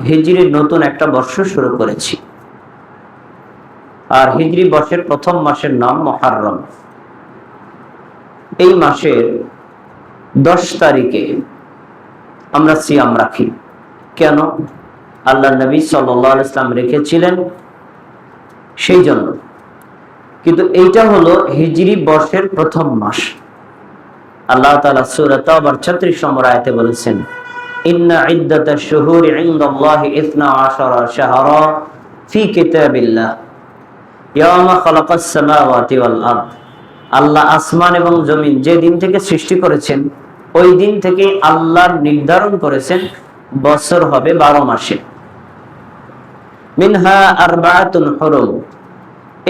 হিজরির নতুন একটা বর্ষ শুরু করেছি। আর হিজরি বর্ষের প্রথম মাসের নাম মুহররম। এই মাসের 10 তারিখে আমরা সিয়াম রাখি। কেন? আল্লাহ নবী সাল্লাল্লাহু আলাইহি ওয়াসাল্লাম রেখেছিলেন, সেই জন্য। কিন্তু এইটা হলো হিজরি বর্ষের প্রথম মাস। আল্লাহ তাআলা সূরা তাওবার 36 নম্বর আয়াতে বলেছেন, ইন্না ইদ্দাতাশ শুহুরি ইনদাল্লাহি 12 শাহরা ফি কিতাবিল্লাহ ইয়াওমা খালাকাস সামাওয়াতি ওয়াল আরদ। আল্লাহ আসমান এবং জমিন যে দিন থেকে সৃষ্টি করেছেন, ওই দিন থেকে আল্লাহ নির্ধারণ করেছেন বছর হবে 12 মাসে। মিনহা আরবাআতুন হুরুম।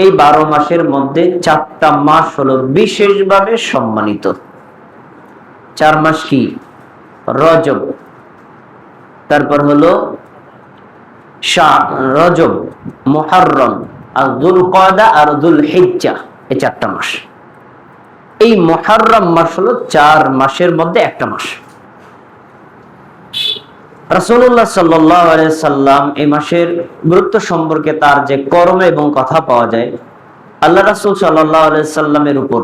এই 12 মাসের মধ্যে 4টা মাস হলো বিশেষভাবে সম্মানিত। 4 মাস কি? রজব, তারপর হলো রজব, মুহররম, আর যুলকাদা আর যুলহিজ্জা। এই 4টা মাস। এই মুহররম মাস হলো 4 মাসের মধ্যে একটা মাস। রাসূলুল্লাহ সাল্লাল্লাহু আলাইহি সাল্লাম এই মাসের গুরুত্ব সম্পর্কে তার যে কর্ম এবং কথা পাওয়া যায়, আল্লাহ রাসূল সাল্লাল্লাহু আলাইহি সাল্লামের উপর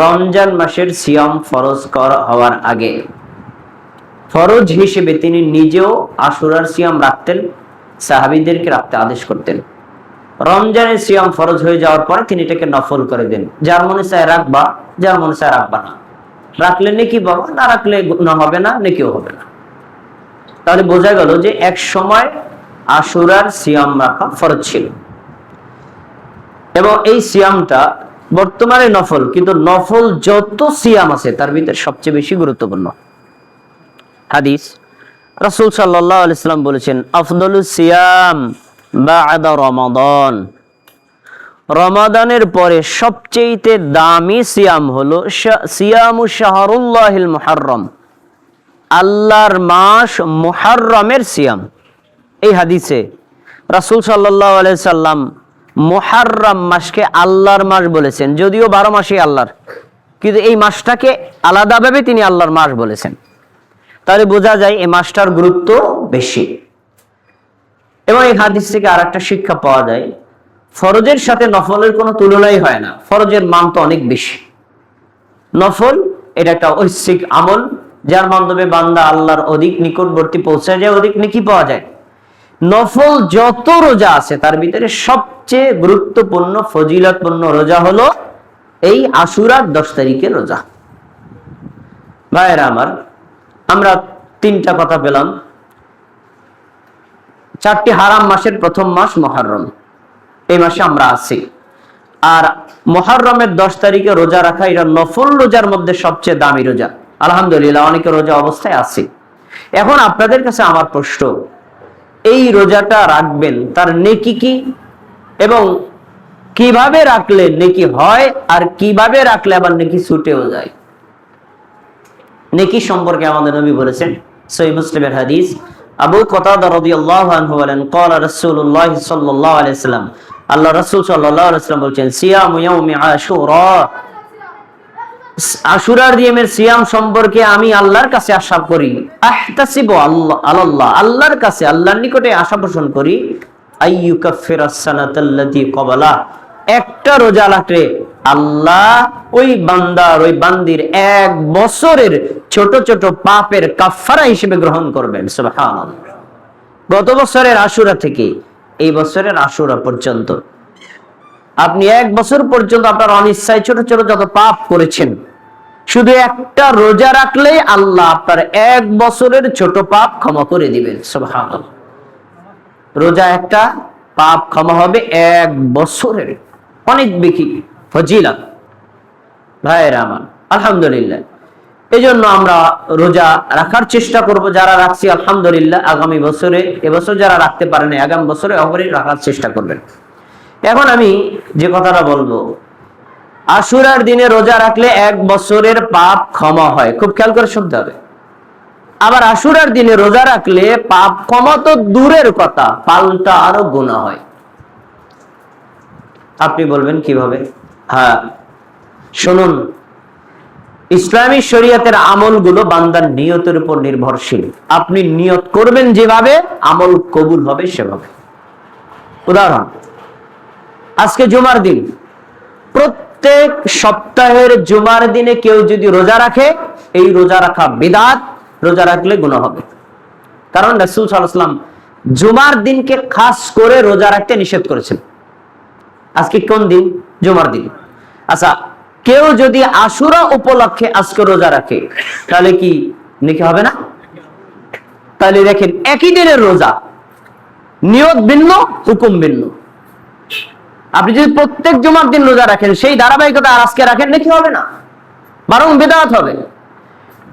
রমজান মাসের সিয়াম ফরজ করা হওয়ার আগে ফরজ হিসেবে তিনি নিজেও আশুরার সিয়াম রাখতেন, সাহাবীদেরকে রাখতে আদেশ করতেন। রমজানের সিয়াম ফরজ হয়ে যাওয়ার পরে তিনি এটাকে নফল করে দেন। যার মনে চায় রাখবা, যার মনে চায় রাখবা না। রাখলে নেকি পাবা, না রাখলে গুনাহ হবে না, নেকিও হবে না। তাহলে বোঝা গেল যে এক সময় আশুরার সিয়াম রাখা ফরজ ছিল, এবং এই সিয়ামটা বর্তমানে নফল। কিন্তু নফল যত সিয়াম আছে তার ভিতরে সবচেয়ে বেশি গুরুত্বপূর্ণ হাদিস, রাসূল সাল্লাল্লাহু আলাইহি সাল্লাম বলেছেন, আফদলুস সিয়াম বা'দা রমাদান। রমাদানের পরে সবচেয়ে দামি সিয়াম হলো সিয়ামু শাহরুল্লাহিল মুহররম, আল্লাহর মাস মুহররমের সিয়াম। এই হাদিসে রাসূল সাল্লাল্লাহু আলাইহি সাল্লাম মুহররম মাসকে আল্লাহর মাস বলেছেন, যদিও 12 মাসই আল্লাহর, কিন্তু এই মাসটাকে আলাদাভাবে তিনি আল্লাহর মাস বলেছেন। তাহলে বোঝা যায় এই মাসটার গুরুত্ব বেশি। এবং এই হাদিস থেকে আরেকটা শিক্ষা পাওয়া যায়, ফরজের সাথে নফলের কোনো তুলনাই হয় না। ফরজের মান তো অনেক বেশি। নফল এটা একটা ঐচ্ছিক আমল, যার মাধ্যমে বান্দা আল্লাহর অধিক নিকটবর্তী পৌঁছে যায়, অধিক নেকি পাওয়া যায়। নফল যত রোজা আছে তার ভিতরে সবচেয়ে গুরুত্বপূর্ণ ফজিলতপূর্ণ রোজা হলো এই আশুরার 10 তারিখের রোজা। ভাইয়েরা আমার, আমরা 3টা কথা পেলাম। 4টি হারাম মাসের প্রথম মাস মুহররম, এই মাসে আমরা আছি। আর মুহররমের 10 তারিখে রোজা রাখা এটা নফল রোজার মধ্যে সবচেয়ে দামি রোজা। আলহামদুলিল্লাহ, অনেকে রোজা অবস্থায় আছে। এখন আপনাদের কাছে আমার প্রশ্ন, এই রোজাটা রাখবেন, তার নেকি কি, এবং কিভাবে রাখলে নেকি হয়, আর কিভাবে রাখলে আবার নেকি ছুটেও যায়? নেকি সম্পর্কে আমাদের নবী বলেছেন, সহিহ মুসলিমের হাদিস, আবু কাতাদা রাদিয়াল্লাহু আনহু বলেন, ক্বালা রাসূলুল্লাহ সাল্লাল্লাহু আলাইহি ওয়াসাল্লাম, আল্লাহ রাসূল সাল্লাল্লাহু আলাইহি ওয়াসাল্লাম বলেন, সিয়ামু ইয়াউমি আশুরা, আশুরার দিনের সিয়াম সম্পর্কে আমি আল্লাহর কাছে আশা করি, আহতাসিবু আল্লাহ, আল্লাহর কাছে, আল্লাহর নিকটে আশা পোষণ করি, আইয়ুকাফিরাস সানাতাল্লাতী ক্বাবলা, একটা রোজা রাখলে আল্লাহ ওই বান্দার, ওই বান্দির 1 বছরের ছোট ছোট পাপের কাফারা হিসেবে গ্রহণ করবেন। সুবহানাল্লাহ। গত বছরের আশুরা থেকে এই বছরের আশুরা পর্যন্ত আপনি 1 বছর পর্যন্ত আপনার অনিচ্ছায় ছোট ছোট যত পাপ করেছেন, শুধু একটা রোজা রাখলেই আল্লাহ আপনার 1 বছরের ছোট পাপ ক্ষমা করে দিবেন। সুবহানাল্লাহ। রোজা একটা পাপ ক্ষমা হবে 1 বছরের, অনেক বেশি ফজিলত। ভাইয়েরা আমার, আলহামদুলিল্লাহ, এই জন্য আমরা রোজা রাখার চেষ্টা করব। যারা রাখছি আলহামদুলিল্লাহ, আগামী বছরে, এবছর যারা রাখতে পারেন আগামী বছরে অবশ্যই রাখার চেষ্টা করবেন। এখন আমি যে কথাটা বলবো, আশুরার দিনে রোজা রাখলে 1 বছরের পাপ ক্ষমা হয়, খুব খেয়াল করে শুনতে হবে। আবার আশুরার দিনে রোজা রাখলে পাপ ক্ষমা তো দূরের কথা, পাল্টা আরো গুনাহ হয়। আপনি বলবেন কিভাবে? হ্যাঁ, শুনুন, ইসলামী শরীয়তের আমলগুলো বান্দার নিয়তের উপর নির্ভরশীল। আপনি নিয়ত করবেন যেভাবে, আমল কবুল হবে সেভাবে। উদাহরণ, আজকে জুমার দিন, প্রত্যেক সপ্তাহের জুমার দিনে কেউ যদি রোজা রাখে, এই রোজা রাখা বিদআত, রোজা রাখলে গুনাহ হবে। কারণ রাসূল সাল্লাল্লাহু আলাইহি ওয়াসাল্লাম জুমার দিনকে খাস করে রোজা রাখতে নিষেধ করেছেন। আজকে কোন দিন? জুমার দিন। আচ্ছা, কেউ যদি আশুরা উপলক্ষে আজকে রোজা রাখে, তাহলে কি নেকি হবে না? তাহলে দেখেন, একই দিনের রোজা, নিয়ত ভিন্ন, হুকুম ভিন্ন। আপনি যদি প্রত্যেক জুমার দিন রোজা রাখেন, সেই ধারাবাহিকতা আর আজকে রাখেন, নাকি হবে না, বরং বিদআত হবে।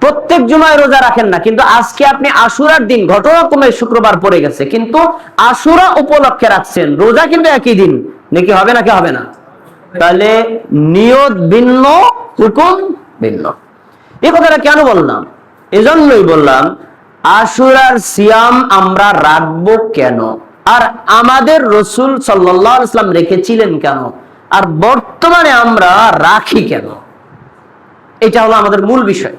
প্রত্যেক জুমায় রোজা রাখেন না, কিন্তু আজকে আপনি আশুরার দিন, ঘটনাক্রমে শুক্রবার পড়ে গেছে, কিন্তু আশুরা উপলক্ষে রাখছেন, রোজা কিন্তু একই দিন, নাকি হবে নাকি হবে না? তাহলে নিয়ত ভিন্ন, হুকুম ভিন্ন। এই কথাটা কেন বললাম? এজন্যই বললাম, আশুরার সিয়াম আমরা রাখবো কেন, আর আমাদের রাসূল সাল্লাল্লাহু আলাইহি ওয়াসাল্লাম রেখেছিলেন কেন, আর বর্তমানে আমরা রাখি কেন, এটা হলো আমাদের মূল বিষয়।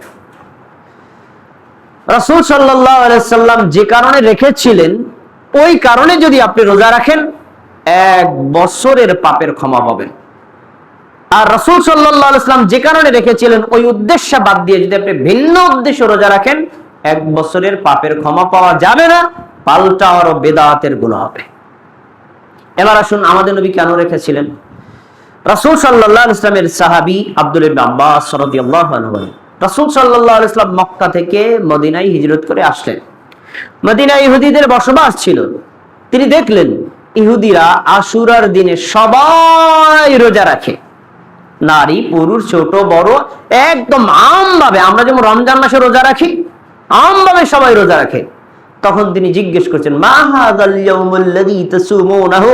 রাসূল সাল্লাল্লাহু আলাইহি ওয়াসাল্লাম যে কারণে রেখেছিলেন, ওই কারণে যদি আপনি রোজা রাখেন, 1 বছরের পাপের ক্ষমা পাবেন। আর রাসূল সাল্লাল্লাহু আলাইহি ওয়াসাল্লাম যে কারণে রেখেছিলেন, ওই উদ্দেশ্য বাদ দিয়ে যদি আপনি ভিন্ন উদ্দেশ্যে রোজা রাখেন, 1 বছরের পাপের ক্ষমা পাওয়া যাবে না, পাল্টা আরো বিদআতের গুনাহ হবে। এবার আসুন, আমাদের নবী কেন রেখেছিলেন? রাসূল সাল্লাল্লাহু আলাইহি ওয়াসাল্লামের সাহাবী আব্দুল্লাহ ইবনে আব্বাস রাদিয়াল্লাহু আনহু, রাসূল সাল্লাল্লাহু আলাইহি ওয়াসাল্লাম মক্কা থেকে মদিনায় হিজরত করে আসলেন। মদিনায় ইহুদিদের বসবাস ছিল। তিনি দেখলেন ইহুদিরা আশুরার দিনে সবাই রোজা রাখে, নারী পুরুষ ছোট বড়, একদম আমভাবে, আমরা যেমন রমজান মাসে রোজা রাখি, আমভাবে সবাই রোজা রাখে। তখন তিনি জিজ্ঞেস করছেন, মা হাযাল ইয়াউমুল্লাযী তাসুমুনাহু,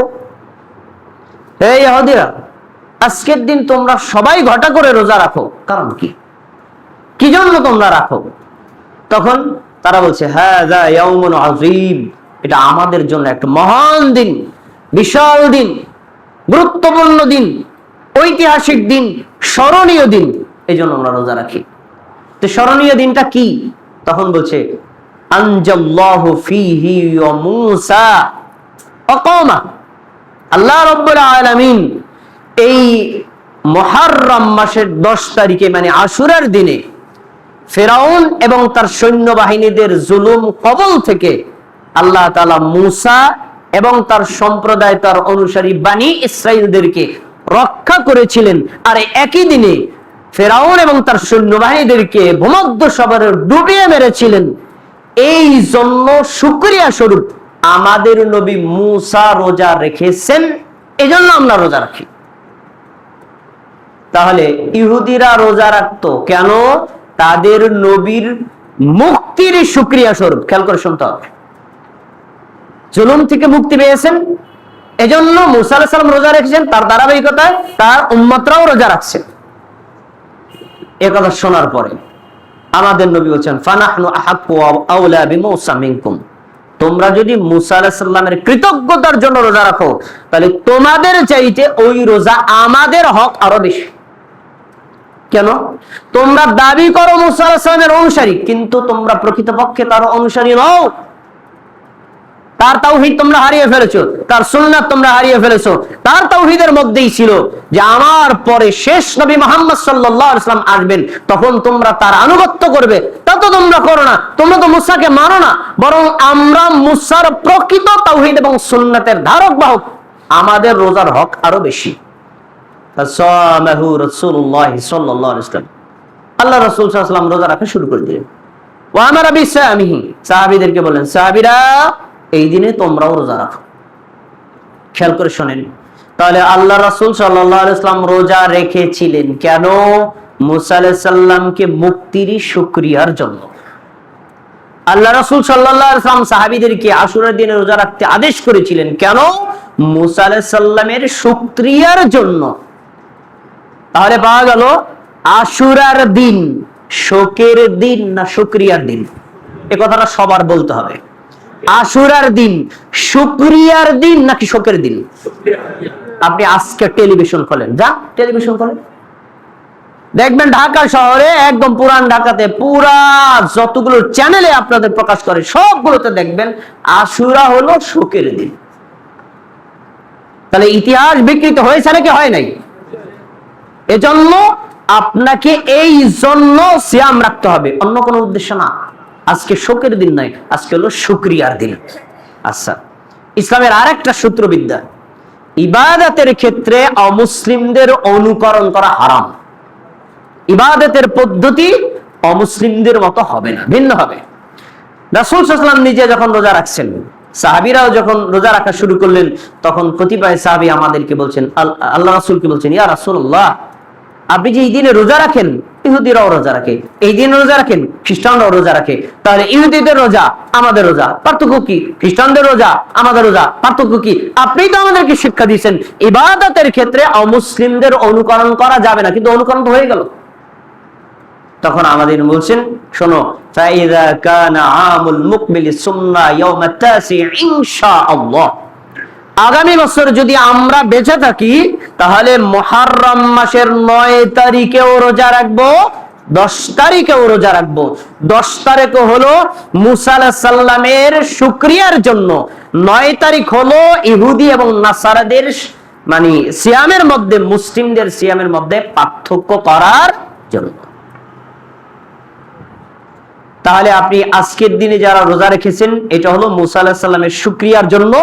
হে ইহুদিরা, আজকের দিন তোমরা সবাই ঘটা করে রোজা রাখো, কারণ কি, কি জন্য তোমরা রাখো? তখন তারা বলছে, হাযা ইয়াউমুন আযীম, এটা আমাদের জন্য একটা মহান দিন, বিশাল দিন, গুরুত্বপূর্ণ দিন, ঐতিহাসিক দিন, স্মরণীয় দিন, এই জন্য আমরা রোজা রাখি। তো স্মরণীয় দিনটা কি? তখন বলছে, আনজাল্লাহু ফীহি ওয়া মূসা আকামা, আল্লাহ রাব্বুল আলামিন এই মুহররম মাসের 10 তারিখে, মানে আশুরার দিনে, ফিরাউন এবং তার সৈন্যবাহিনীদের জুলুম কবল থেকে আল্লাহ তাআলা মূসা এবং তার সম্প্রদায়, তার অনুসারী বানি ইসরাইলদেরকে রক্ষা করেছিলেন। আর একই দিনে ফিরাউন এবং তার সৈন্যবাহিনীদেরকে ভূমধ্য সাগরে ডুবিয়ে মেরেছিলেন। এই জন্য শুকরিয়া স্বরূপ আমাদের নবী মূসা রোজা রেখেছেন, এজন্য আমরা রোজা রাখি। তাহলে ইহুদিরা রোজা রাখতো কেন? তাদের নবীর মুক্তির শুকরিয়া স্বরূপ। খেয়াল করে শুনতে হবে, জুলুম থেকে মুক্তি পেয়েছেন, এজন্য মূসা আলাইহিস সালাম রোজা রেখেছেন, তার ধারাবাহিকতায় তার উম্মতরাও রোজা রাখছে। এ কথা শোনার পরে আমাদের নবী বলেন, ফানাহনু আহাক্কু ওয়া আওলা বিমূসা মিনকুম, তোমরা যদি মূসা আলাইহিস সালামের কৃতজ্ঞতার জন্য রোজা রাখো, তাহলে তোমাদের চাইতে ওই রোজা আমাদের হক আরো বেশি। কেন? তোমরা দাবি করো মূসা আলাইহিস সালামের অনুসারী, কিন্তু তোমরা প্রকৃতপক্ষে তার অনুসারী নও। তার তাওহীদ তোমরা হারিয়ে ফেলেছো, তার সুন্নাত তোমরা হারিয়ে ফেলেছো। তার তাওহীদের মধ্যেই ছিল যে আমার পরে শেষ নবী মুহাম্মদ সাল্লাল্লাহু আলাইহি ওয়াসাল্লাম আসবেন, তখন তোমরা তার আনুগত্য করবে। তা তো তোমরা করো না, তোমরা তো মূসাকে মানো না, বরং আমরা মূসার প্রকৃত তাওহীদ এবং সুন্নাতের ধারক বাহক, আমাদের রোজার হক আরো বেশি। ফাসামাহু রাসূলুল্লাহ সাল্লাল্লাহু আলাইহি ওয়াসাল্লাম, আল্লাহ রাসূল সাল্লাল্লাহু আলাইহি ওয়াসাল্লাম রোজা রাখা শুরু করে দিলেন। ওয়া আমারা বিসামিহি, সাহাবীদেরকে বলেন, সাহাবীরা এই দিনে তোমরাও রোজা রাখো। খেয়াল করে শোনেন, তাহলে আল্লাহ রাসূল সাল্লাল্লাহু আলাইহি ওয়াসাল্লাম রোজা রেখেছিলেন কেন? মূসা আলাইহিস সালামকে মুক্তির শুকরিয়ার জন্য। আল্লাহ রাসূল সাল্লাল্লাহু আলাইহি ওয়াসাল্লাম সাহাবীদেরকে আশুরার দিনে রোজা রাখতে আদেশ করেছিলেন কেন? মূসা আলাইহিস সালামের শুকরিয়ার জন্য। তাহলে পাওয়া গেল আশুরার দিন শোকের দিন না শুকরিয়ার দিন? এই কথাটা সবার বলতে হবে। আশুরার দিন শুকরিয়ার দিন নাকি শোকের দিন? আপনি আজকে টেলিভিশন খোলেন, যা টেলিভিশন খোলেন, দেখবেন ঢাকা শহরে একদম পুরান ঢাকাতে পুরা যতগুলো চ্যানেলে আপনাদের প্রকাশ করে সবগুলোতে দেখবেন আশুরা হলো শোকের দিন। তাহলে ইতিহাস বিকৃত হয়েছে নাকি হয় নাই? এজন্য আপনাকে এই জন্য সিয়াম রাখতে হবে, অন্য কোনো উদ্দেশ্য না। আজকে শোকের দিন নাই, আজকে হলো শুকরিয়ার দিন। আচ্ছা, ইসলামের আরেকটা সূত্রবিদ্যা, ইবাদতের ক্ষেত্রে অমুসলিমদের অনুকরণ করা হারাম। ইবাদতের পদ্ধতি অমুসলিমদের মতো হবে না, ভিন্ন হবে। রাসূল সাল্লাল্লাহু আলাইহি ওয়াসাল্লাম নিজে যখন রোজা রাখছেন, সাহাবীরাও যখন রোজা রাখা শুরু করলেন, তখন কতিপয় সাহাবী আমাদেরকে বলছেন, আল্লাহ রাসূলকে বলছেন, ইয়া রাসূলুল্লাহ, আপনি যে এই দিনে রোজা রাখেন, ইহুদিরাও রোজা রাখে, এই দিনে রোজা রাখেন, খ্রিস্টানরাও রোজা রাখে, তাহলে ইহুদিদের রোজা আমাদের রোজা পার্থক্য কি? খ্রিস্টানদের রোজা আমাদের রোজা পার্থক্য কি? আপনি তো আমাদেরকে শিক্ষা দিয়েছেন ইবাদতের ক্ষেত্রে অমুসলিমদের অনুকরণ করা যাবে না, কিন্তু অনুকরণ তো হয়ে গেল। তখন আমাদের বলছেন, শোনো, ফাইযা কানা আমুল মুকবিল সুন্নাহ ইয়াউম আত-তাসি ইনশাআল্লাহ, আগামী বছর যদি আমরা বেঁচে থাকি তাহলে মুহররম মাসের 9 তারিখেও রোজা রাখবো, 10 তারিখেও রোজা রাখবো। 10 তারিখ হলো মুসা আলাইহিস সালামের শুকরিয়ার জন্য, 9 তারিখ হলো ইহুদি এবং নাসারাদের মানে সিয়ামের মধ্যে, মুসলিমদের সিয়ামের মধ্যে পার্থক্য করার জন্য। তাহলে আপনি আজকের দিনে যারা রোজা রেখেছেন, এটা হলো মুসা আলাইহিস সালামের শুকরিয়ার জন্য,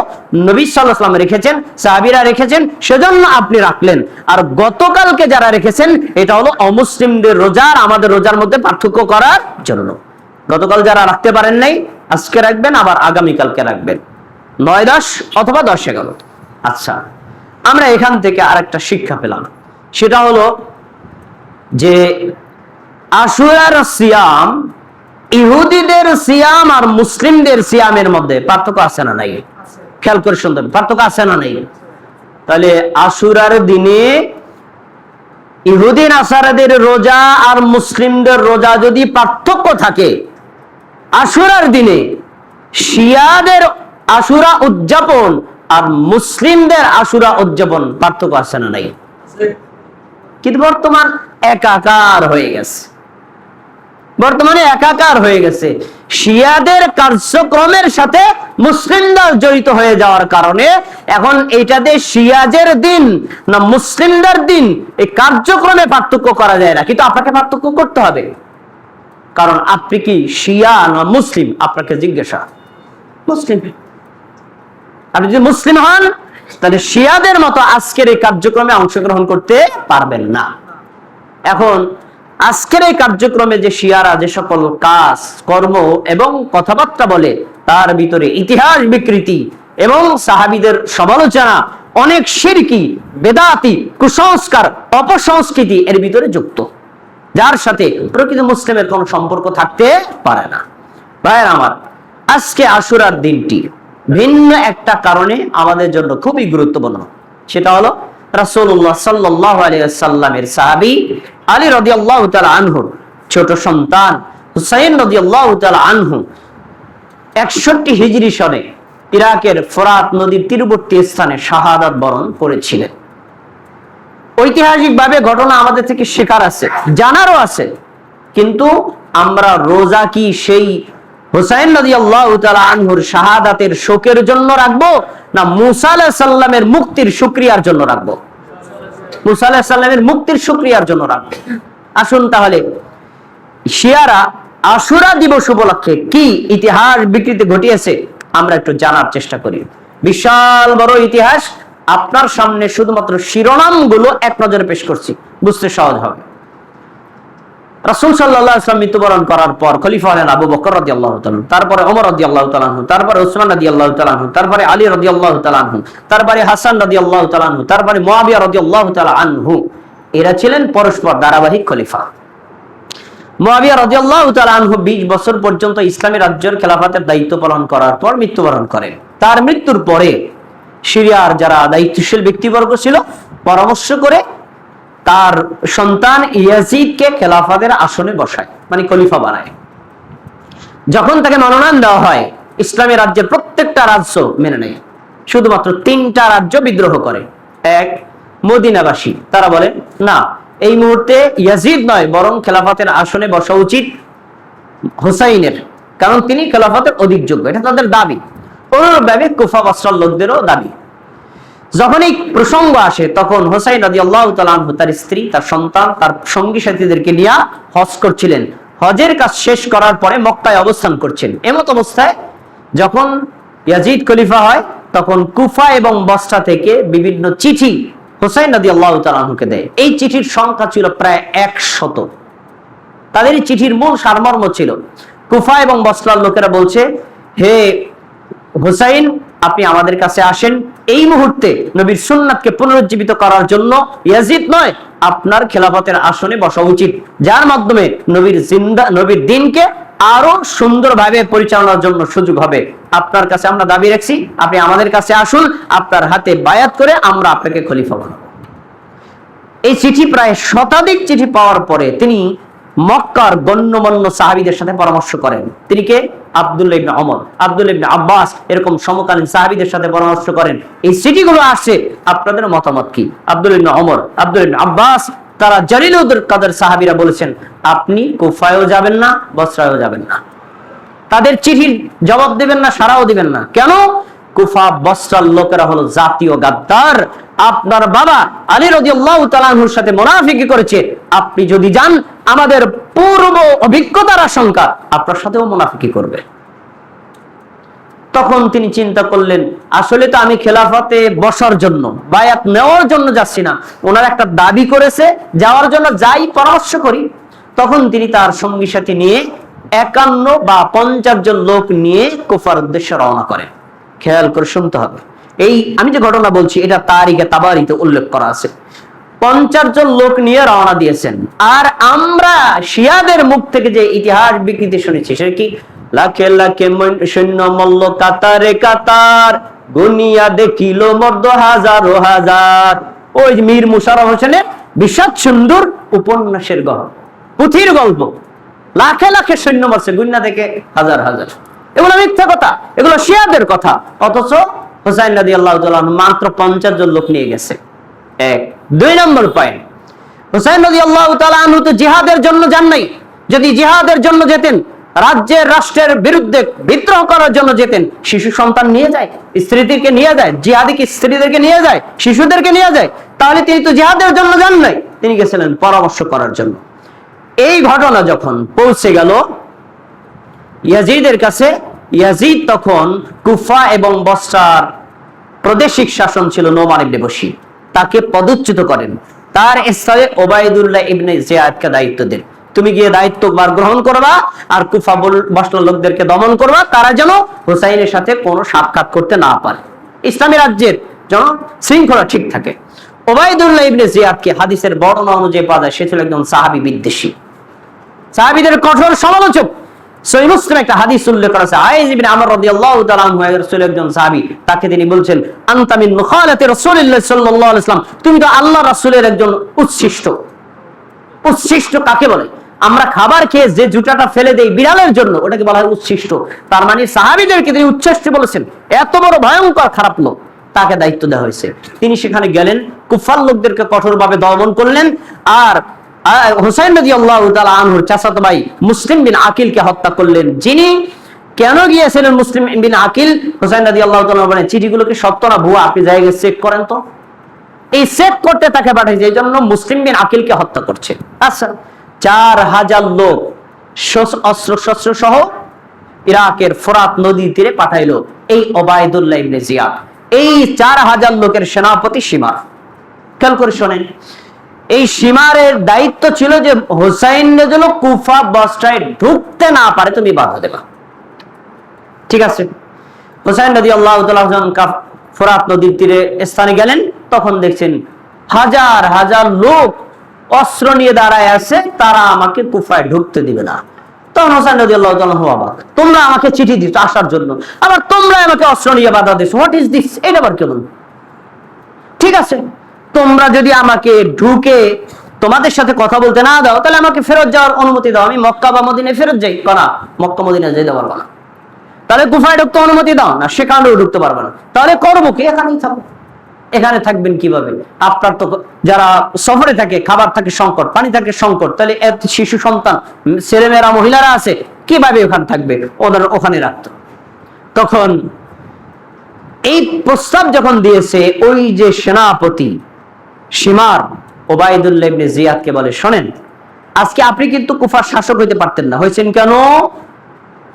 নবী সাল্লাল্লাহু আলাইহি ওয়াসাল্লাম রেখেছেন, সাহাবীরা রেখেছেন, সেজন্য আপনি রাখলেন। আর গতকালকে যারা রেখেছেন, এটা হলো অমুসলিমদের রোজার আমাদের রোজার মধ্যে পার্থক্য করার জন্য। গতকাল যারা রাখতে পারেন নাই, আজকে রাখবেন, আবার আগামী কালকে রাখবেন, 9-10 অথবা 10-11। আচ্ছা, আমরা এখান থেকে আরেকটা শিক্ষা পেলাম, সেটা হলো যে আশুরার সিয়াম, ইহুদিদের সিয়াম আর মুসলিমদের সিয়ামের মধ্যে পার্থক্য আছে না নাই? খেয়াল করে শুনতে হবে, পার্থক্য আছে না নাই? তাহলে আশুরার দিনে ইহুদি নাসারাদের রোজা আর মুসলিমদের রোজা যদি পার্থক্য থাকে, আশুরার দিনে শিয়াদের আশুরা উদযাপন আর মুসলিমদের আশুরা উদযাপন পার্থক্য আছে না নাই? কিন্তু বর্তমান একাকার হয়ে গেছে, বর্তমানে একাকার হয়ে গেছে। শিয়াদের কার্যক্রমের সাথে মুসলিমরা জড়িত হয়ে যাওয়ার কারণে এখন এইটাতে শিয়াদের দিন না মুসলিমদের দিন, এই কার্যক্রমে পার্থক্য করা যায় না। কিন্তু আপনাকে পার্থক্য করতে হবে, কারণ আপনি কি শিয়া না মুসলিম? আপনাকে জিজ্ঞাসা, মুসলিম। আপনি যদি মুসলিম হন, তাহলে শিয়াদের মতো আজকের এই কার্যক্রমে অংশগ্রহণ করতে পারবেন না। এখন আজকের এই কার্যক্রমে যে শিয়ারা যে সকল কাজ কর্ম এবং কথাবার্তা বলে, তার ভিতরে ইতিহাস বিকৃতি এবং সাহাবীদের সমালোচনা, অনেক শিরকি, বেদাতি, কুসংস্কার, অপসংস্কৃতি এর ভিতরে যুক্ত, যার সাথে প্রকৃত মুসলিমের কোনো সম্পর্ক থাকতে পারে না। ভাইয়েরা আমার, আজকে আশুরার দিনটি ভিন্ন একটা কারণে আমাদের জন্য খুবই গুরুত্বপূর্ণ। সেটা হলো রাসূলুল্লাহ সাল্লাল্লাহু আলাইহি ওয়াসাল্লামের সাহাবী আলী রাদিয়াল্লাহু তাআলা আনহু ছোট সন্তান হুসাইন রাদিয়াল্লাহু তাআলা আনহু 61 হিজরি সনে ইরাকের ফোরাত নদীর তীরবর্তী স্থানে শাহাদাত বরণ করেছিলেন। ঐতিহাসিকভাবে ঘটনা আমাদের থেকে শেখার আছে, জানারও আছে, কিন্তু আমরা রোজা কি সেই হুসাইন রাদিয়াল্লাহু তাআলা আনহুর শাহাদাতের শোকের জন্য রাখবো, না মুসা আলাইহিস সালামের মুক্তির শুকরিয়ার জন্য রাখবো? মুসা আলাইহিস সালামের মুক্তির শুকরিয়ার জন্য রাখবো। আসুন তাহলে শিয়ারা আশুরা দিবস উপলক্ষে কি ইতিহাস বিকৃতি ঘটিয়েছে আমরা একটু জানার চেষ্টা করি। বিশাল বড় ইতিহাস, আপনার সামনে শুধুমাত্র শিরোনামগুলো এক নজরে পেশ করছি, বুঝতে সহজ হবে। রাসূল সাল্লাল্লাহু আলাইহি ওয়াসাল্লাম মৃত্যুবরণ করার পর খলিফা হলেন আবু বকর রাদিয়াল্লাহু তাআলা, তারপরে ওমর রাদিয়াল্লাহু তাআলা, তারপরে উসমান রাদিয়াল্লাহু তাআলা, তারপরে আলী রাদিয়াল্লাহু তাআলা, তারপরে হাসান রাদিয়াল্লাহু তাআলা, তারপরে মুয়াবিয়া রাদিয়াল্লাহু তাআলা আনহু। এরা ছিলেন পরস্পর ধারাবাহিক খলিফা। মুয়াবিয়া রাদিয়াল্লাহু তাআলা আনহু 20 বছর পর্যন্ত ইসলামী রাজ্যের খেলাফতের দায়িত্ব পালন করার পর মৃত্যুবরণ করেন। তার মৃত্যুর পরে সিরিয়ার যারা দায়িত্বশীল ব্যক্তিবর্গ ছিল পরামর্শ করে তার সন্তান ইয়াজিদকে খেলাফতের আসনে বসায়, মানে খলিফা বানায়। যখন তাকে মনোনয়ন দেওয়া হয়, ইসলামী রাজ্যের প্রত্যেকটা রাজ্য মেনে নেয়, শুধুমাত্র 3টা রাজ্য বিদ্রোহ করে। এক, মদিনাবাসী, তারা বলে না, এই মুহূর্তে ইয়াজিদ নয়, বরং খেলাফতের আসনে বসা উচিত হুসাইনের, কারণ তিনি খেলাফতের অধিক যোগ্য, এটা তাদের দাবি। অনুরূপভাবে কুফা বসরার লোকদেরও দাবি। যখন এই প্রসঙ্গ আসে তখন হুসাইন রাদিয়াল্লাহু তাআলা আনহু তার স্ত্রী, তার সন্তান, তার সঙ্গী সাথীদেরকে নিয়ে হজ করছিলেন। হজের কাজ শেষ করার পরে মক্কায় অবস্থান করছেন। এমত অবস্থায় যখন ইয়াজিদ খলিফা হয় তখন কুফা এবং বসরা থেকে বিভিন্ন চিঠি হুসাইন রাদিয়াল্লাহু তাআলা আনহুকে দেয়। এই চিঠির সংখ্যা ছিল প্রায় 100। তাদের এই চিঠির মূল সারমর্ম ছিল, কুফা এবং বসরার লোকেরা বলছে, হে হুসাইন, আপনি আমাদের কাছে আসেন, এই মুহূর্তে নবীর সুন্নাতকে পুনরুজ্জীবিত করার জন্য ইয়াজিদ নয়, আপনার খেলাফতের আসনে বসা উচিত, যার মাধ্যমে নবীর দিনকে আরো সুন্দরভাবে পরিচালনার জন্য সুযোগ হবে। আপনার কাছে আমরা দাবি রাখছি, আপনি আমাদের কাছে আসুন, আপনার হাতে বায়াত করে আমরা আপনাকে খলিফা বানাবো। এই চিঠি প্রায় শতাধিক চিঠি পাওয়ার পরে তিনি মক্কার গণ্যমান্য সাহাবীদের সাথে পরামর্শ করেন। তিনি কে? আব্দুল্লাহ ইবনে ওমর, আব্দুল্লাহ ইবনে আব্বাস, এরকম সমকালীন সাহাবীদের সাথে পরামর্শ করেন। এই চিঠিগুলো আসছে, আপনাদের মতামত কি? আব্দুল্লাহ ইবনে ওমর, আব্দুল্লাহ ইবনে আব্বাস, তারা জালিলুল কাদের সাহাবীরা বলেছেন, আপনি কুফায়ও যাবেন না, বসরায়ও যাবেন না। তাদের চিঠির জবাব দিবেন না, সারাও দিবেন না। কেন? কুফা বসরার লোকেরা হলো জাতীয় গাদ্দার। আপনার বাবা আলী রাদিয়াল্লাহু তাআলা আনহুর সাথে মুনাফিকি করেছে, আপনি যদি যান, আমাদের পূর্ব অভিজ্ঞতার আশঙ্কা আপনার সাথেও মুনাফিকি করবে। তখন তিনি চিন্তা করলেন, আসলে তো আমি খেলাফতে বসার জন্য, বায়াত নেওয়ার জন্য যাচ্ছি না, ওনার একটা দাবি করেছে, যাওয়ার জন্য যাই, পরামর্শ করি। তখন তিনি তার সঙ্গী সাথী নিয়ে 51 বা 50 জন লোক নিয়ে কুফার উদ্দেশ্যে রওনা করেন। খেয়াল করে শুনতে হবে, এই আমি যে ঘটনা বলছি এটা তারিখে তাবারিতে উল্লেখ করা আছে। 50 জন লোক নিয়ে রওনা দিয়েছেন। আর আমরা শিয়াদের মুখ থেকে যে ইতিহাস বিকৃতি শুনেছি, সেটা কি? লাখে লাখে সৈন্য মল্ল কাতারে কাতার, গুনিয়া দেখিল মর্দ হাজারো হাজার। ওই মীর মুশাররফ হোসেনের বিষাদ সুন্দর উপন্যাসের পুথির গল্প। লাখে লাখে সৈন্য মরছে, গুনিয়া থেকে হাজার হাজার। এগুলো মিথ্যা কথা, এগুলো শিয়াদের কথা। অথচ হুসাইন রাদিয়াল্লাহু তাআলা মাত্র 50 জন লোক নিয়ে গেছে। 1 2 নম্বর পয়েন্ট, হুসাইন রাদিয়াল্লাহু তাআলা আনহু তো জিহাদের জন্য যান নাই। যদি জিহাদের জন্য যেতেন, রাজ্যের রাষ্ট্রের বিরুদ্ধে বিদ্রোহ করার জন্য যেতেন, শিশু সন্তান নিয়ে যায়, স্ত্রীদেরকে নিয়ে যায়, জিহাদি স্ত্রীদেরকে নিয়ে যায়, শিশুদেরকে নিয়ে যায়, তাহলে তিনি তো জিহাদের জন্য যান নাই, তিনি গেছিলেন পরামর্শ করার জন্য। এই ঘটনা যখন পৌঁছে গেল ইয়াজিদের কাছে, ইয়াজিদ তখন কুফা এবং বসরার প্রাদেশিক শাসন ছিল নোমান ইবনে বশীর, তাকে পদচ্যুত করেন। তার স্থানে ওবাইদুল্লাহ ইবনে জিয়াদকে দায়িত্ব দেন, তুমি গিয়ে দায়িত্বভার গ্রহণ করবা আর কুফা বসরার লোকদেরকে দমন করবা, তারা যেন হুসাইনের সাথে কোনো সাক্ষাৎ করতে না পারে, ইসলামী রাজ্যের যেন শৃঙ্খলা ঠিক থাকে। ওবাইদুল্লাহ ইবনে জিয়াদকে হাদিসের বর্ণনা অনুযায়ী পাওয়া যায়, সে ছিল একজন সাহাবী বিদ্বেষী, সাহাবীদের কঠোর সমালোচক। সহিহ মুসলিম একটা হাদিস উল্লেখ করা আছে, আয়েজ ইবনে আমর রাদিয়াল্লাহু তাআলা আনহু রাসূলের একজন সাহাবী, তাকে তিনি বলছেন, আনতা মিন মুখালাতি রাসূলিল্লাহ সাল্লাল্লাহু আলাইহি ওয়াসাল্লাম, তুমি তো আল্লাহর রাসূলের একজন উচ্ছিষ্ট। উচ্ছিষ্ট কাকে বলে? আমরা খাবার খেয়ে যে জুতাটা ফেলে দেই বিড়ালের জন্য, ওটাকে বলা হয় উচ্ছিষ্ট। তার মানে সাহাবীদেরকে তিনি উচ্ছিষ্ট বলেছেন, এত বড় ভয়ঙ্কর খারাপ লোক, তাকে দায়িত্ব দেওয়া হয়েছে। তিনি সেখানে গেলেন, কুফার লোকদেরকে কঠোরভাবে দমন করলেন। আর হুসাইন রাদিয়াল্লাহু তাআলা আনহুর চাচাতো ভাই মুসলিম বিন আকিলকে হত্যা করলেন, যিনি কেন গিয়েছিলেন মুসলিম বিন আকিল? হুসাইন রাদিয়াল্লাহু তাআলা বলেন, চিঠিগুলোকে সত্য না ভুয়া আপনি জায়গায় চেক করেন তো। এই চেক করতে তাকে পাঠিয়েছে, এই জন্য মুসলিম বিন আকিলকে হত্যা করছে। আচ্ছা, 4000 লোক অস্ত্র শস্ত্র সহ ইরাকের ফোরাত নদী তীরে পাঠাইলো এই ওবাইদুল্লাহ ইবনে জিয়াদ। এই 4000 লোকের সেনাপতি সীমার। খেয়াল করে শোনেন, এই সীমারের দায়িত্ব ছিল যে হুসাইন যেন কুফা বসরায় ঢুকতে না পারে, তুমি বাধা দেবা। ঠিক আছে, হুসাইন রাদিয়াল্লাহু তাআলা যখন ফোরাত নদীর তীরে স্থানে গেলেন, তখন দেখছেন হাজার হাজার লোক অস্ত্র নিয়ে দাঁড়ায় আছে, তারা আমাকে কুফায় ঢুকতে দিবে না। তখন হুসাইন রাদিয়াল্লাহু তাআলা অবাক, তোমরা আমাকে চিঠি দিছো আসার জন্য, আবার তোমরা আমাকে অস্ত্র নিয়ে বাধা দিছো, হোয়াট ইজ দিস? এটা আবার কেমন? ঠিক আছে, তোমরা যদি আমাকে ঢুকে তোমাদের সাথে কথা বলতে না দাও, তাহলে আমাকে ফেরত যাওয়ার অনুমতি দাও, আমি মক্কা বা মদিনায় ফেরত যাই। না, মক্কা মদিনায় যেতে পারবো না। তাহলে কুফায় ঢুকতে অনুমতি দাও না, সেখানেও ঢুকতে পারবো না। তাহলে করবো কি? এখানেই থাকবো। এখানে থাকবেন কিভাবে? আপনার তো যারা সফরে থাকে খাবার থাকে সংকট, পানি থাকে সংকট, তাহলে শিশু সন্তান, ছেলেমেয়েরা, মহিলারা আছে, কিভাবে ওখানে থাকবে? ওদের ওখানে রাখতো। তখন এই প্রস্তাব যখন দিয়েছে, ওই যে সেনাপতি শিমার ওবাইদুল্লাহ ইবনে জিয়াদকে বলে, শোনেন, আজকে আপনি কিন্তু কুফার শাসক হইতে পারতেন না, হয়েছেন কেন?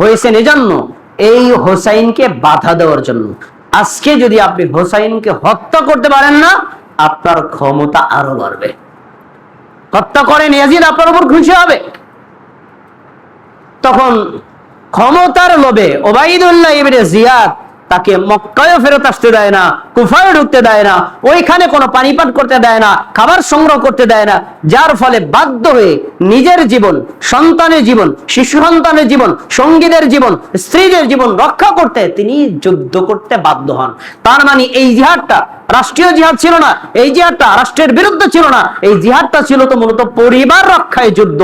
হয়েছেন এজন্য এই হোসাইনকে বাধা দেওয়ার জন্য। আজকে যদি আপনি হোসাইনকে হত্যা করতে পারেন না, আপনার ক্ষমতা আরো বাড়বে। হত্যা করেন, ইয়াজিদ আপনার উপর খুশি হবে। তখন ক্ষমতার লোভে ওবাইদুল্লাহ ইবনে জিয়াদ তাকে মক্কায় ফেরত আসতে দেয় না, কুফায় ঢুকতে দেয় না, ওইখানে কোনো পানিপাট করতে দেয় না, খাবার সংগ্রহ করতে দেয় না, যার ফলে বাধ্য হয়ে নিজের জীবন, সন্তানের জীবন, শিশু সন্তানের জীবন, সঙ্গীদের জীবন, স্ত্রীদের জীবন রক্ষা করতে তিনি যুদ্ধ করতে বাধ্য হন। তার মানে এই জিহাদটা রাষ্ট্রীয় জিহাদ ছিল না, এই জিহাদটা রাষ্ট্রের বিরুদ্ধে ছিল না, এই জিহাদটা ছিল তো মূলত পরিবার রক্ষায় যুদ্ধ।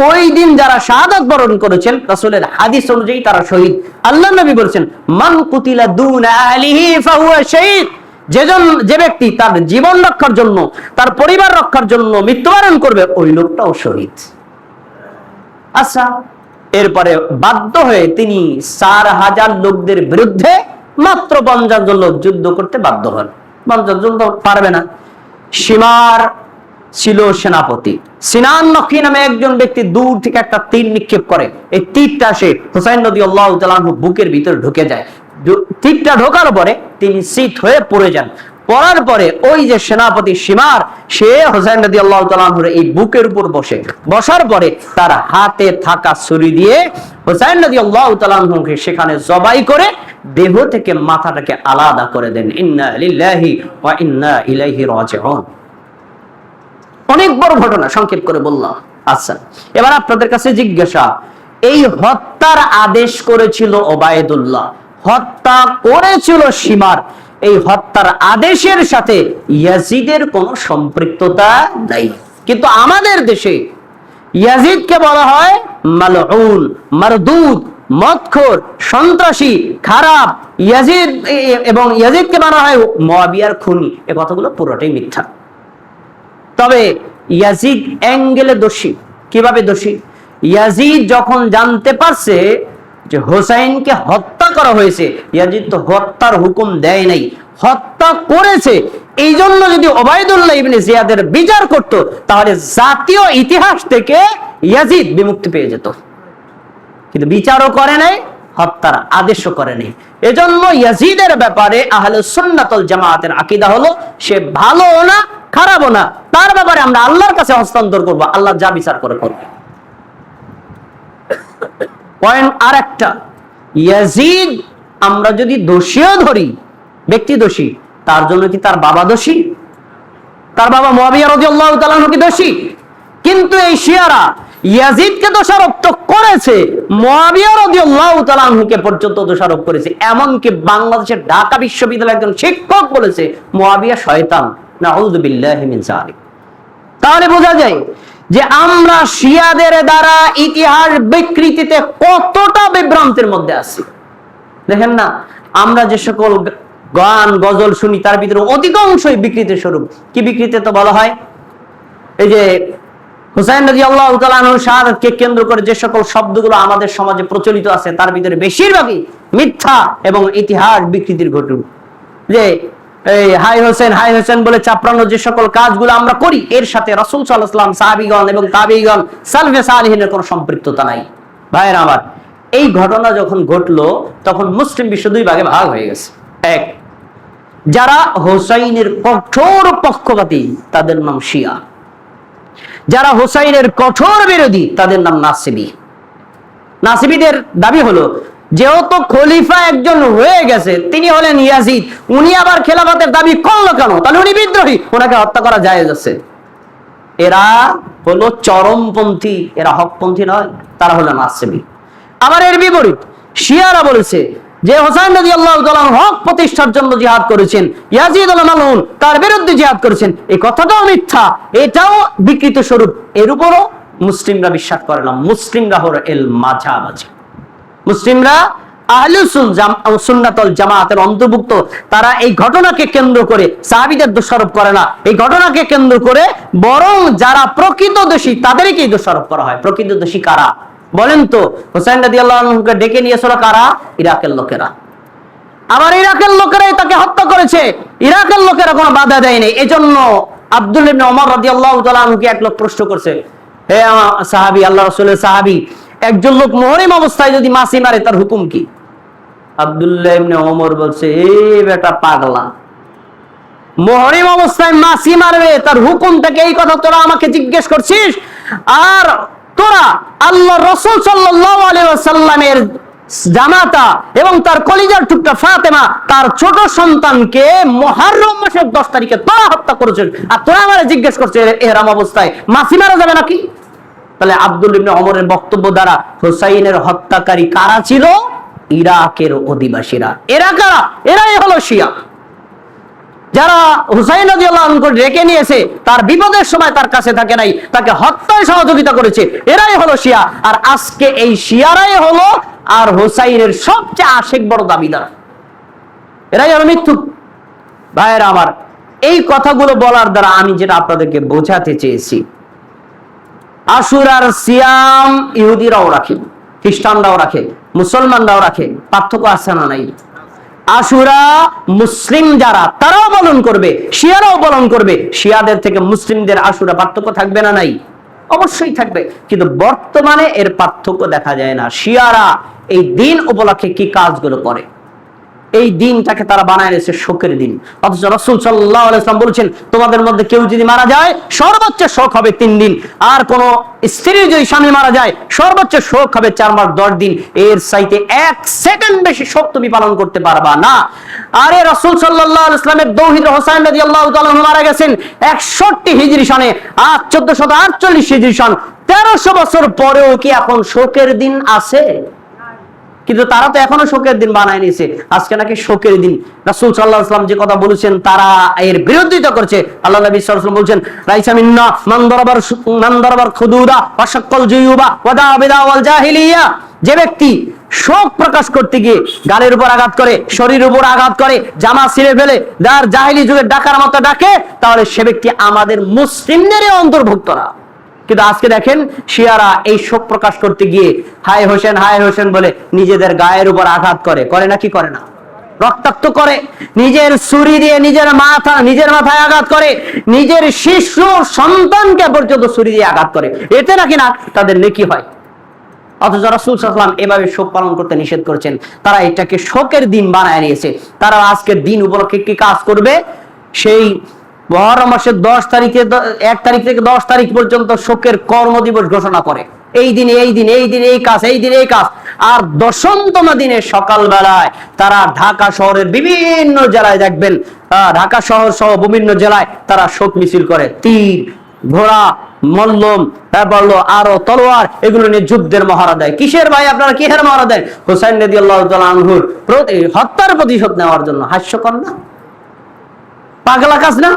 ওই দিন যারা শাহাদাত বরণ করেছেন, রাসূলের হাদিস অনুযায়ী তারা শহীদ। আল্লাহ নবী বলেছেন, মান কুতিলা দুনা আহলিহি ফাহুয়া শাহীদ। যে ব্যক্তি তার জীবন রক্ষার জন্য, তার পরিবার রক্ষার জন্য মৃত্যুবরণ করবে, ওই লোকটাও শহীদ। আচ্ছা, এরপরে বাধ্য হয়ে তিনি 4000 লোকদের বিরুদ্ধে মাত্র 50 জন লোক যুদ্ধ করতে বাধ্য হন। 50 জন তো পারবে না। শিমার ছিল সেনাপতি। সিনান নখী নামে একজন ব্যক্তি দূর থেকে একটা তীর নিক্ষেপ করে। এই তীরটা সে হুসাইন রাদিয়াল্লাহু তাআলা আনহু বুকের ভিতরে ঢুকে যায়। তীরটা ঢোকার পরে তিনি শীত হয়ে পড়ে যান। পড়ার পরে ওই যে সেনাপতি শিমার, সে হুসাইন রাদিয়াল্লাহু তাআলা আনহুর এই বুকের উপর বসে, বসার পরে তার হাতে থাকা ছুরি দিয়ে হুসাইন রাদিয়াল্লাহু তাআলা আনহুকে সেখানে জবাই করে দেহ থেকে মাথাটাকে আলাদা করে দেন। ইন্না লিল্লাহি ওয়া ইন্না ইলাইহি রাজিউন। অনেক বড় ঘটনা, সংক্ষেপ করে বললাম। আচ্ছা, এবার আপনাদের কাছে জিজ্ঞাসা, এই হত্যার আদেশ করেছিল ওবাইদুল্লাহ, হত্যা করেছিল শিমার, এই হত্যার আদেশের সাথে ইয়াজিদের কোনো সম্পৃক্ততা নাই। কিন্তু আমাদের দেশে ইয়াজিদকে বলা হয় মালউন, মারদুদ, মদখোর, সন্ত্রাসী, খারাপ। ইয়াজিদ এবং ইয়াজিদকে বলা হয় মুআবিয়ার খুনি। এই কথাগুলো পুরোটাই মিথ্যা। তবে ইয়াজিদ অ্যাঙ্গেলে দোষী। কিভাবে দোষী? ইয়াজিদ যখন জানতে পারছে যে হোসাইনকে হত্যা করা হয়েছে, ইয়াজিদ তো হত্যার হুকুম দেয় নাই, হত্যা করেছে। এই জন্য যদি ওবাইদুল্লাহ ইবনে জিয়াদের বিচার করত, তাহলে জাতীয় ইতিহাস থেকে ইয়াজিদ বিমুক্তি পেয়ে যেত। কিন্তু বিচারও করে নাই, হত্যার আদেশও করে নাই। এজন্য ইয়াজিদের ব্যাপারে আহলুস সুন্নাত ওয়াল জামাতের আকীদা হলো সে ভালোও না, খারাপও না, তার ব্যাপারে আমরা আল্লাহর কাছে হস্তান্তর করব, আল্লাহ যা বিচার করে করবে। পয়েন্ট আরেকটা, ইয়াজিদ আমরা যদি দোষীও ধরি, ব্যক্তি দোষী, তার জন্য কি তার বাবা দোষী? তার বাবা মুআবিয়া রাদিয়াল্লাহু তাআলা আনহু কি দোষী? কিন্তু এই শিয়ারা ইয়াজিদকে দোষারোপ তো করেছে, মুআবিয়া রাদিয়াল্লাহু তাআলা আনহুকে পর্যন্ত দোষারোপ করেছে। এমনকি বাংলাদেশের ঢাকা বিশ্ববিদ্যালয়ের একজন শিক্ষক বলেছে মুআবিয়া শয়তান। নাউযু বিল্লাহি মিন যালিক। তাহলে বোঝা যায় যে আমরা শিয়াদের দ্বারা ইতিহাস বিকৃতিতে কতটা বিভ্রান্তের মধ্যে আছি। দেখেন না, আমরা যে সকল গান গজল শুনি তার ভিতরে অধিকাংশই বিকৃতির স্বরূপ। কি বিকৃতি? তো বলা হয় এই যে হুসাইন রাদিয়াল্লাহু তাআলা আনহুর শাহাদাতকে কেন্দ্র করে যে সকল শব্দগুলো আমাদের সমাজে প্রচলিত আছে, তার ভিতরে বেশিরভাগই মিথ্যা এবং ইতিহাস বিকৃতির ঘটনা। যে এই হাই হোসেন বলে চাপড়ানোর যে সকল কাজগুলো আমরা করি, এর সাথে রাসূল সাল্লাল্লাহু আলাইহি ওয়াসাল্লাম, সাহাবীগণ এবং তাবেঈগণ, সালফে সালেহিনের কোনো সম্পৃক্ততা নাই। ভাইয়েরা আমার, এই ঘটনা যখন ঘটলো তখন মুসলিম বিশ্ব দুই ভাগে ভাগ হয়ে গেছে। এক, যারা হোসাইনের কঠোর পক্ষপাতী তাদের নাম শিয়া, যারা হোসাইনের কঠোর বিরোধী তাদের নাম নাসিবী। নাসিবীদের দাবি হলো যেহেতু খলিফা একজন হয়ে গেছে, তিনি হলেন ইয়াজিদ, উনি আবার খেলাফতের দাবি করলো কেন? তাহলে উনি বিদ্রোহী, ওনাকে হত্যা করা জায়েজ আছে। এরা হলো চরমপন্থী, এরা হকপন্থী নয়, তারা হলো নাসিবী। আবার এর বিপরীত শিয়ারা বলেছে যে হোসাইন রাদিয়াল্লাহু তাআলা হক প্রতিষ্ঠার জন্য জিহাদ করেছেন, ইয়াজিদ হলো মালউন, তার বিরুদ্ধে জিহাদ করেছেন। এই কথাটাও মিথ্যা, এটাও বিকৃত স্বরূপ। এর উপরও মুসলিমরা বিশ্বাস করে না। মুসলিমরা হলো এল মাঝামাঝি। মুসলিমরা সুন্নাতুল জামাতের অন্তর্ভুক্ত তারা এই ঘটনাকে কেন্দ্র করে সাহাবীদের দোষারোপ করে না, এই ঘটনাকে কেন্দ্র করে বরং যারা প্রকৃত দোষী তাদেরকেই দোষারোপ করা হয়। প্রকৃত দোষী কারা বলেন তো? হুসাইন রাদিয়াল্লাহু আনহুকে ডেকে নিয়েছিল কারা? ইরাকের লোকেরা। আবার ইরাকের লোকেরাই তাকে হত্যা করেছে, ইরাকের লোকেরা কোনো বাধা দেয়নি। এজন্য আব্দুল্লাহ ইবনে ওমর রাদিয়াল্লাহু তাআলা আনহুকে এক লোক প্রশ্ন করছে, হে সাহাবী, আল্লাহ রাসূলের সাহাবী, একজন লোক মুহরিম অবস্থায় যদি মাছি মারে তার হুকুম কি? আব্দুল্লাহ ইবনে ওমর বলছে, এই বেটা পাগলা, মুহরিম অবস্থায় মাছি মারবে তার হুকুমটাকে, এই কথা তোরা আমাকে জিজ্ঞেস করছিস? আর তোরা আল্লাহ রাসূল সাল্লাল্লাহু আলাইহি ওয়াসাল্লামের জামাতা এবং তার কলিজার টুকরা ফাতেমা তার ছোট সন্তানকে মুহররম মাসের 10 তারিখে তোরা হত্যা করেছিস, আর তোরা আমারে জিজ্ঞেস করছিস ইহরাম অবস্থায় মাছি মারা যাবে নাকি? তাহলে আব্দুল্লাহ ইবনে ওমরের বক্তব্য দ্বারা হুসাইনের হত্যাকারী কারা ছিল? ইরাকের অধিবাসীরা। এরা কারা? এরাই হলো শিয়া, যারা হুসাইন রাদিয়াল্লাহু আনহু রেখে নিয়েছে, তার বিপদের সময় তার কাছে থাকে নাই, তাকে হত্যায় সহযোগিতা করেছে, এরাই হলো শিয়া। আর আজকে এই শিয়ারাই হলো আর হুসাইনের সবচেয়ে আশিক বড় দাবিদার, এরাই হলো মিথ্যুক। ভাইয়েরা আমার, এই কথাগুলো বলার দ্বারা আমি যেটা আপনাদেরকে বোঝাতে চেয়েছি, আশুরার সিয়াম ইহুদিরাও রাখে, খ্রিস্টানরাও রাখে, মুসলমানরাও রাখে, পার্থক্য আছে না নাই? আশুরা মুসলিম যারা তারাও পালন করবে, শিয়ারাও পালন করবে। শিয়াদের থেকে মুসলিমদের আশুরা পার্থক্য থাকবে না নাই? অবশ্যই থাকবে, কিন্তু বর্তমানে এর পার্থক্য দেখা যায় না। শিয়ারা এই দিন উপলক্ষে কি কাজগুলো করে, এই দিনটাকে তারা বানায় নিয়েছে শোকের দিন। অথচ রাসূল সাল্লাল্লাহু আলাইহি ওয়াসাল্লাম বলেছেন, তোমাদের মধ্যে কেউ যদি মারা যায় সর্বোচ্চ শোক হবে 3 দিন, আর কোন স্ত্রী যদি স্বামী মারা যায় সর্বোচ্চ শোক হবে 4 মাস 10 দিন। এর চাইতে 1 সেকেন্ড বেশি শোক তুমি পালন করতে পারবা না। আরে রাসূল সাল্লাল্লাহু আলাইহি ওয়াসাল্লামের দৌহিত্র হুসাইন রাদিয়াল্লাহু তাআলা মারা গেছেন 61 হিজরি সনে, আর 1448 হিজরি সন, 1300 বছর পরেও কি এখন শোকের দিন আছে? কিন্তু তারা তো এখনো শোকের দিন বানায় নিয়েছে, আজকে নাকি শোকের দিন। রাসূল সাল্লাল্লাহু আলাইহি ওয়াসাল্লাম যে কথা বলেছেন তারা এর বিরোধিতা করছে। আল্লাহ নবী সাল্লাল্লাহু আলাইহি ওয়াসাল্লাম বলেন, রাইসা মিন্না মান দারাবার খুদুদা ওয়া শাক্কাল জুয়ুবা ওয়া দা বিদা ওয়াল জাহিলিয়া। যে ব্যক্তি শোক প্রকাশ করতে গিয়ে গালের উপর আঘাত করে, শরীরের উপর আঘাত করে, জামা ছিঁড়ে ফেলে, যার জাহিলি যুগের ডাকার মতো ডাকে, তাহলে সে ব্যক্তি আমাদের মুসলিমদেরই অন্তর্ভুক্ত না। কিন্তু আজকে দেখেন শিয়ারা এই শোক প্রকাশ করতে গিয়ে হায় হোসেন বলে নিজেদের গায়ের উপর আঘাত করে, করে না কি করে না? রক্তাক্ত করে, নিজের ছুরি দিয়ে নিজের মাথায় আঘাত করে, নিজের শিশু সন্তানকে পর্যন্ত ছুরি দিয়ে আঘাত করে, এতে নাকি না তাদের নেকি হয়। অথচ রাসূল সাল্লাল্লাহু আলাইহি ওয়াসাল্লাম এভাবে শোক পালন করতে নিষেধ করেছেন। তারা এটাকে শোকের দিন বানায় নিয়েছে। তারা আজকের দিন উপলক্ষে কি কাজ করবে? সেই মুহররম মাসের 1 তারিখ থেকে 10 তারিখ পর্যন্ত শোকের কর্মদিবস ঘোষণা করে। এই দিনে এই কাজ। আর 10তম দিনে সকালবেলায় তারা ঢাকা শহরের বিভিন্ন জেলায় দেখবেন, ঢাকা শহর সহ বিভিন্ন জেলায় তারা শোক মিছিল করে, তীর, ঘোড়া, মল্লম, তারপর আরো তলোয়ার, এগুলো নিয়ে যুদ্ধের মহড়া দেয়। কিসের ভাই আপনারা কিসের মহড়া দেন? হুসাইন রাদিয়াল্লাহু তাআলা আনহুর হত্যার প্রতিশোধ নেওয়ার জন্য। হাস্যকর না? পাগলা কাজ না?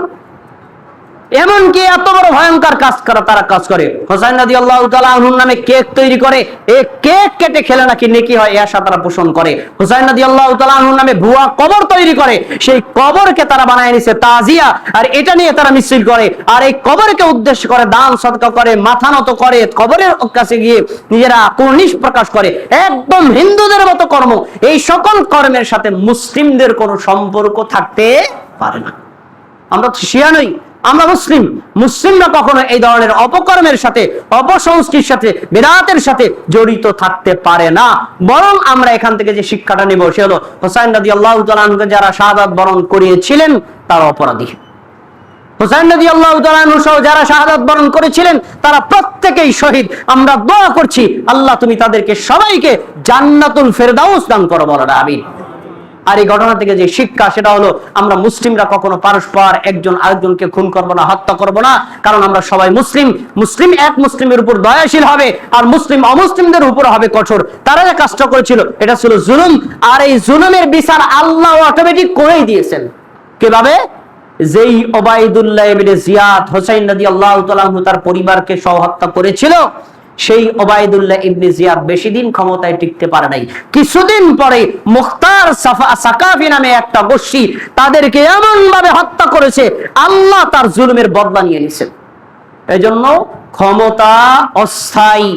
এমনকি এত বড় ভয়ঙ্কর কাজ করা তারা কাজ করে। হুসাইন রাদিয়াল্লাহু তাআলা আনহুর নামে কেক তৈরি করে, এই কেক কেটে খেলে নাকি নেকি হয়, এই আশা তারা পোষণ করে। হুসাইন রাদিয়াল্লাহু তাআলা আনহুর নামে ভুয়া কবর তৈরি করে, সেই কবরকে তারা বানায় নিছে তাজিয়া, আর এটা নিয়ে তারা মিছিল করে, আর এই কবরকে উদ্দেশ্য করে দান সদকা করে, মাথা নত করে, কবরের কাছে গিয়ে নিজেরা কুর্নিশ প্রকাশ করে। একদম হিন্দুদের মতো কর্ম। এই সকল কর্মের সাথে মুসলিমদের কোনো সম্পর্ক থাকতে পারে না। আমরা তো শিয়া নই, আমরা মুসলিম। মুসলিমরা কখনো এই ধরনের অপকর্মের সাথে, অপসংস্কৃতির সাথে, বিদআতের সাথে জড়িত থাকতে পারে না। বরং আমরা এখান থেকে যে শিক্ষাটা নেব সে হলো হুসাইন রাদিয়াল্লাহু তাআলা আনহুকে যারা শাহাদাত বরণ করিয়েছিলেন তারা অপরাধী। হুসাইন রাদিয়াল্লাহু তাআলা আনহু সহ যারা শাহাদাত বরণ করেছিলেন তারা প্রত্যেকেই শহীদ। আমরা দোয়া করছি আল্লাহ তুমি তাদেরকে সবাইকে জান্নাতুল ফেরদাউস দান করো, বলো আমিন। আর এই ঘটনা থেকে যে শিক্ষা সেটা হলো আমরা মুসলিমরা কখনো পারস্পর একজন আরেকজনকে খুন করব না, হত্যা করব না, কারণ আমরা সবাই মুসলিম। মুসলিম এক মুসলিমের উপর দয়াশীল হবে, আর মুসলিম অমুসলিমদের উপর হবে কঠোর। তারা যে কাজটা করেছিল এটা ছিল জুলুম, আর এই জুলুমের বিচার আল্লাহ অটোমেটিক করেই দিয়েছেন। কিভাবে? যেই ওবাইদুল্লাহ ইবনে জিয়াদ হুসাইন রাদিয়াল্লাহু তাআলা আনহু তার পরিবারকে সহ হত্যা করেছিল, সেই ওবায়দুল্লাহ ইবনে জিয়াদ বেশি দিন ক্ষমতায় টিকতে পারে নাই। কিছুদিন পরে মুখতার সাকাফি নামে একটা গোষ্ঠী তাদেরকে এমন ভাবে হত্যা করেছে, আল্লাহ তার জুলুমের বদলা নিয়ে নিছেন। এজন্য ক্ষমতা অস্থায়ী,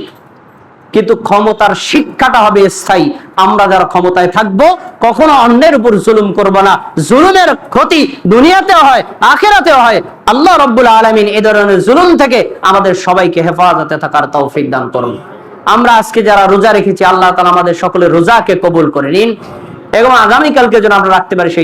কিন্তু ক্ষমতার শিক্ষাটা হবে স্থায়ী। আমরা যারা ক্ষমতায় থাকবো কখনো অন্যের উপর জুলুম করব না। জুলুমের ক্ষতি দুনিয়াতেও হয়, আখিরাতেও হয়। আল্লাহ রাব্বুল আলামিন এই ধরনের জুলুম থেকে আমাদের সবাইকে হেফাজতে থাকার তৌফিক দান করুন। আমরা আজকে যারা রোজা রেখেছি, আল্লাহ তাআলা আমাদের সকলের রোজাকে কবুল করে নিন এবং আগামীকালকে যেন আমরা রাখতে পারি সেই